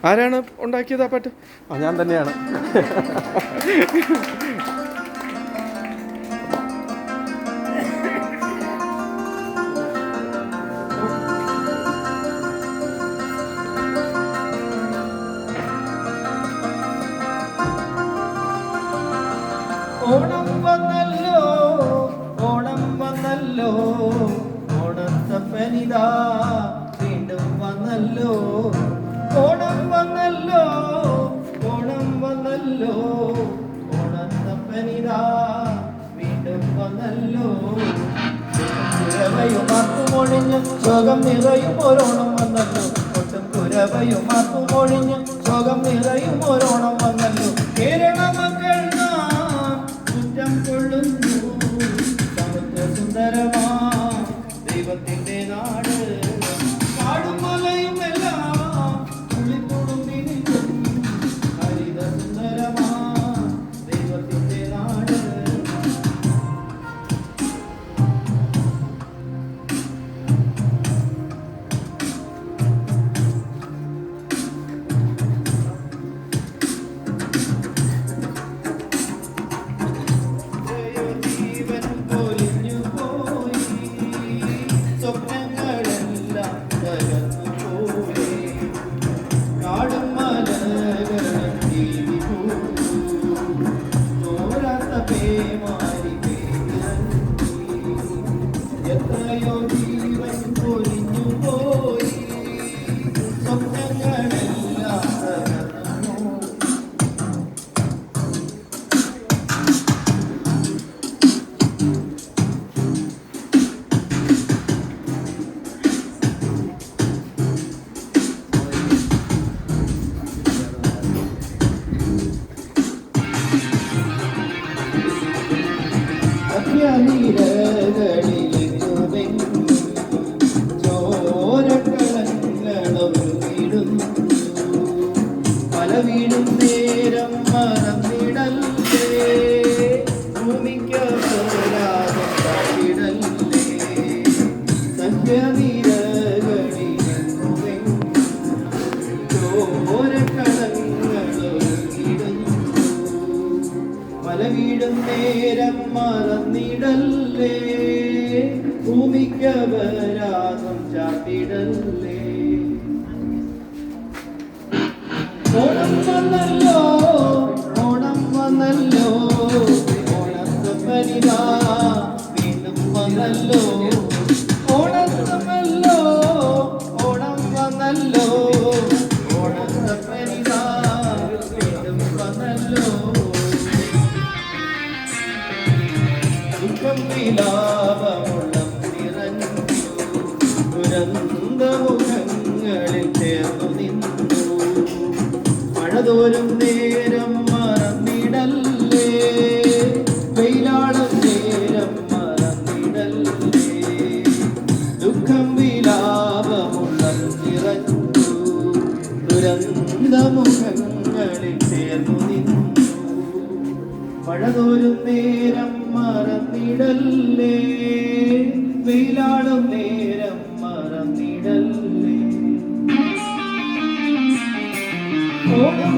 ആരാണ് ഉണ്ടാക്കിയത് ആ പാട്ട്? ഞാൻ തന്നെയാണ്. ഓണം വന്നല്ലോ, ഓണം വന്നല്ലോ, ഓണത്തപ്പനിതാ വീണ്ടും വന്നല്ലോ. ഓണം വന്നല്ലോ, ഓണം വന്നല്ലോ, ഓണത്തപ്പനിതാ വീണ്ടും വന്നല്ലോ. കുരവയും മാത്തുമൊഴിഞ്ഞ് ശോകം നിറയും ഓരോണം വന്നല്ലോ. ഒട്ടും കുരവയും മാത്തുമൊഴിഞ്ഞ് ശോകം നിറയും ഓരോണം വന്നല്ലോ. കേരള മക്കൾ കൊള്ളുന്നു സമുദ്ര സുന്ദരമാ ദൈവത്തിന്റെ നാട്. കാടും മലയും എല്ലാം തുള്ളിത്തുളുമ്പി നിൽക്കും ഹരിത സുന്ദരമാ ദൈവത്തിന്റെ നാട്. എത്രയോ ജീവൻ പൊലിഞ്ഞു പോയി, സ്വപ്നങ്ങളെല്ലാം തകർന്നു. നീരകളിലെങ്ങുമെങ്ങും ചോരക്കളങ്ങളും വീടുന്നു. പല വീടും നേരം മറന്നിടല്ലേ, ഭൂമിക്കപരാധം കാട്ടിടല്ലേ. സന്ധ്യാനീരകളിലെങ്ങുമെങ്ങും ചോരക്കളങ്ങളും വീടുന്നു. പല വീടും നേരം മറന്നിടല്ലേ, ഭൂമിക്കപരാധം ചാട്ടിടല്ലേ. ഓണം വന്നല്ലോ, ഓണം വന്നല്ലോ, ഓണത്തപ്പനിതാ വീണ്ടും വന്നല്ലോ. ഓണത്തപ്പല്ലോ, ഓണം വന്നല്ലോ, ഓണത്തപ്പനിതാ വീണ്ടും വന്നല്ലോ. വിലാപമുള്ളം നിറഞ്ഞു ദുരന്തമുഖങ്ങളിൽ ചേർന്നു നിന്നു. മഴതോരും നേരം മറന്നിടല്ലേ, വെയിലാളും നേരം മറന്നിടല്ലേ. ദുഃഖം വിലാപമുള്ളം നിറഞ്ഞു ദുരന്തമുഖങ്ങളിൽ ചേർന്നു നിന്നു. മഴതോരും നേരം മറന്നിടല്ലേ, വെയിലാടും നേരം മറന്നിടല്ലേ. ഓണം